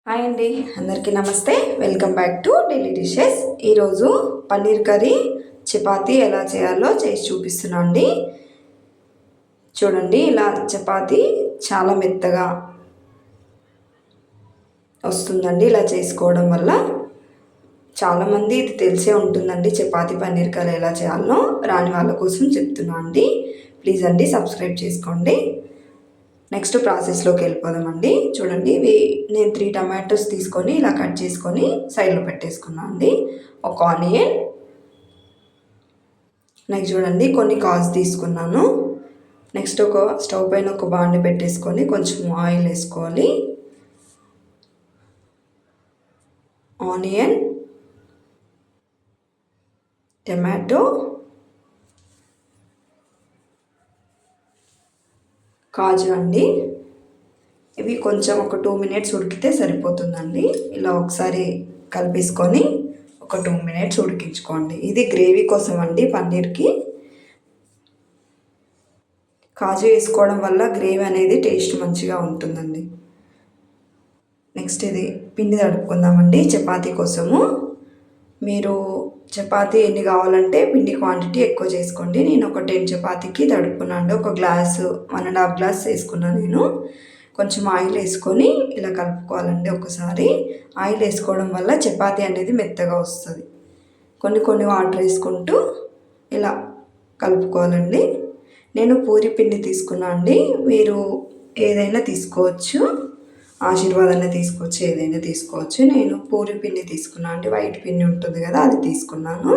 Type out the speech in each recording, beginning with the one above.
Hi అండి, అందరికీ నమస్తే. Welcome back to daily dishes. ఈరోజు పన్నీర్ కర్రీ చపాతీ ఎలా చేయాలో చేసి చూపిస్తున్నా అండి. చూడండి, ఇలా చపాతీ చాలా మెత్తగా వస్తుందండి. ఇలా చేసుకోవడం వల్ల చాలామంది ఇది తెలిసే ఉంటుందండి. చపాతీ పన్నీర్ కర్రీ ఎలా చేయాలో రాని వాళ్ళ కోసం చెప్తున్నా అండి. ప్లీజ్ అండి సబ్స్క్రైబ్ చేసుకోండి. నెక్స్ట్ ప్రాసెస్లోకి వెళ్ళిపోదామండి. చూడండి, నేను 3 టమాటోస్ తీసుకొని ఇలా కట్ చేసుకొని సైడ్లో పెట్టేసుకున్నాను అండి. ఒక ఆనియన్, నెక్స్ట్ చూడండి కొన్ని కాజు తీసుకున్నాను. నెక్స్ట్ ఒక స్టవ్ పైన ఒక బాండి పెట్టేసుకొని కొంచెం ఆయిల్ వేసుకోవాలి. ఆనియన్, టమాటో, కాజు అండి. ఇవి కొంచెం ఒక 2 మినిట్స్ ఉడికితే సరిపోతుందండి. ఇలా ఒకసారి కలిపేసుకొని ఒక 2 మినిట్స్ ఉడికించుకోండి. ఇది గ్రేవీ కోసం అండి. పన్నీర్కి కాజు వేసుకోవడం వల్ల గ్రేవీ అనేది టేస్ట్ మంచిగా ఉంటుందండి. నెక్స్ట్ ఇది పిండి తడుపుకుందామండి చపాతీ కోసము. మీరు చపాతీ ఎన్ని కావాలంటే పిండి క్వాంటిటీ ఎక్కువ చేసుకోండి. నేను ఒక 10 చపాతీకి తడుపుకున్నాను. ఒక గ్లాసు 1.5 గ్లాస్ వేసుకున్నాను నేను. కొంచెం ఆయిల్ వేసుకొని ఇలా కలుపుకోవాలండి. ఒకసారి ఆయిల్ వేసుకోవడం వల్ల చపాతీ అనేది మెత్తగా వస్తుంది. కొన్ని వాటర్ వేసుకుంటూ ఇలా కలుపుకోవాలండి. నేను పూరి పిండి తీసుకున్నా అండి. మీరు ఏదైనా తీసుకోవచ్చు, ఆశీర్వాద్ అన్న తీసుకోవచ్చు, ఏదైనా తీసుకోవచ్చు. నేను పూరి పిండి తీసుకున్నాను అండి. వైట్ పిండి ఉంటుంది కదా, అది తీసుకున్నాను.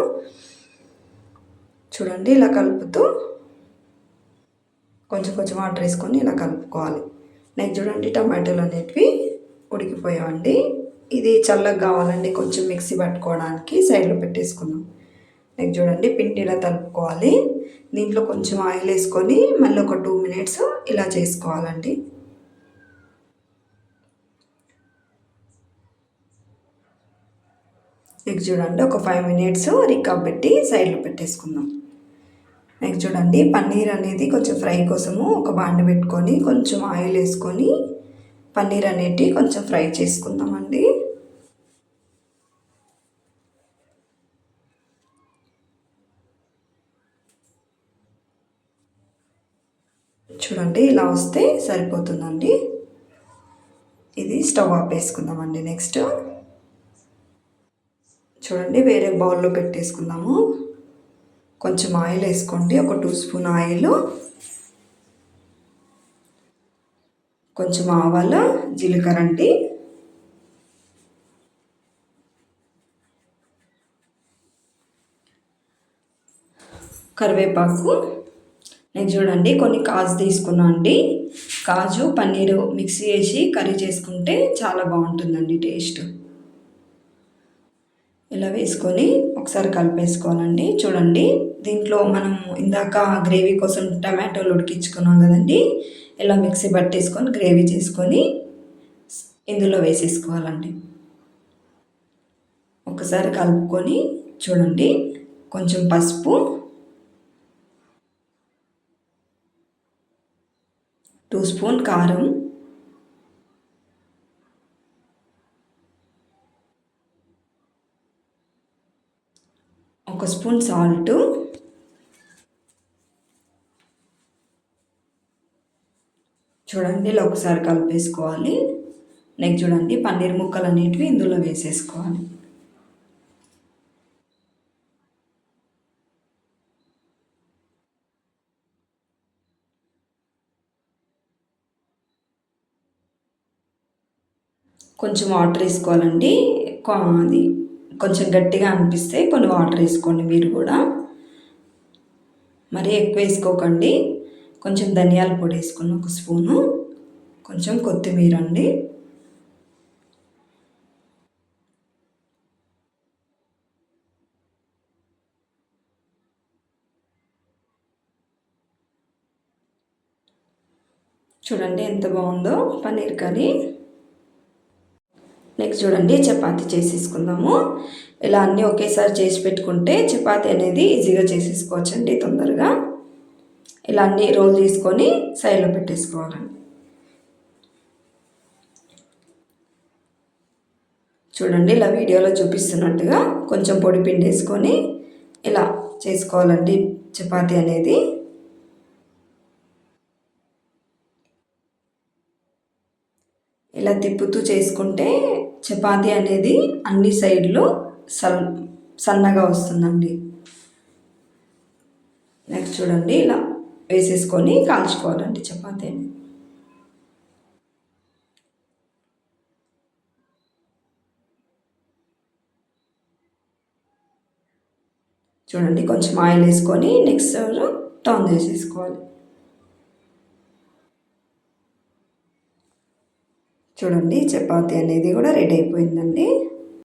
చూడండి, ఇలా కలుపుతూ కొంచెం వాటర్ వేసుకొని ఇలా కలుపుకోవాలి. నెక్స్ట్ చూడండి, టమాటోలు అనేటివి ఉడికిపోయామండి. ఇది చల్లగా కావాలండి, కొంచెం మిక్సీ పట్టుకోవడానికి సైడ్లో పెట్టేసుకుందాం. నెక్స్ట్ చూడండి, పిండి ఇలా కలుపుకోవాలి. దీంట్లో కొంచెం ఆయిల్ వేసుకొని మళ్ళీ ఒక 2 మినిట్స్ ఇలా చేసుకోవాలండి. నెక్స్ట్ చూడండి, ఒక 5 మినిట్స్ రికాబ్ పెట్టి సైడ్లో పెట్టేసుకుందాం. నెక్స్ట్ చూడండి, పన్నీర్ అనేది కొంచెం ఫ్రై కోసము ఒక బాండి పెట్టుకొని కొంచెం ఆయిల్ వేసుకొని పన్నీర్ అనేది కొంచెం ఫ్రై చేసుకుందామండి. చూడండి, ఇలా వస్తే సరిపోతుందండి. ఇది స్టవ్ ఆపేసుకుందామండి. నెక్స్ట్ చూడండి, వేరే బౌల్లో పెట్టేసుకుందాము. కొంచెం ఆయిల్ వేసుకోండి, ఒక 2 స్పూన్ ఆయిల్, కొంచెం ఆవాలు, జీలకర్ర అండి, కరివేపాకు. నెక్స్ట్ చూడండి, కొన్ని కాజు తీసుకున్నా అండి. కాజు పన్నీరు మిక్సీ చేసి కర్రీ చేసుకుంటే చాలా బాగుంటుందండి టేస్ట్. ఇలా వేసుకొని ఒకసారి కలిపేసుకోవాలండి. చూడండి, దీంట్లో మనం ఇందాక గ్రేవీ కోసం టమాటోలు ఉడికించుకున్నాం కదండి. ఇలా మిక్సీ పట్టేసుకొని గ్రేవీ చేసుకొని ఇందులో వేసేసుకోవాలండి. ఒకసారి కలుపుకొని చూడండి, కొంచెం పసుపు, 2 స్పూన్ కారం, ఒక స్పూన్ సాల్ట్, చూడండి ఇలా ఒకసారి కలిపేసుకోవాలి. నెక్స్ట్ చూడండి, పన్నీర్ ముక్కలు అనేటివి ఇందులో వేసేసుకోవాలి. కొంచెం వాటర్ వేసుకోవాలండి. అది కొంచెం గట్టిగా అనిపిస్తే కొన్ని వాటర్ వేసుకోండి మీరు కూడా. మరీ ఎక్కువ వేసుకోకండి. కొంచెం ధనియాల పొడి వేసుకుని ఒక స్పూను, కొంచెం కొత్తిమీర అండి. చూడండి ఎంత బాగుందో పన్నీర్ కర్రీ. నెక్స్ట్ చూడండి, చపాతీ చేసేసుకుందాము. ఇలా అన్నీ ఒకేసారి చేసి పెట్టుకుంటే చపాతీ అనేది ఈజీగా చేసేసుకోవచ్చండి తొందరగా. ఇలా అన్నీ రోల్ చేసుకొని సైడ్లో పెట్టేసుకోవాలండి. చూడండి ఇలా వీడియోలో చూపిస్తున్నట్టుగా కొంచెం పొడి పిండి వేసుకొని ఇలా చేసుకోవాలండి చపాతీ అనేది. ఇలా తిప్పుతూ చేసుకుంటే చపాతీ అనేది అన్ని సైడ్లు సన్నగా వస్తుందండి. నెక్స్ట్ చూడండి ఇలా వేసేసుకొని కాల్చుకోవాలండి చపాతీ అనేది. చూడండి కొంచెం ఆయిల్ వేసుకొని నెక్స్ట్ టర్న్ చేసేసుకోవాలి. చూడండి చపాతీ అనేది కూడా రెడీ అయిపోయిందండి.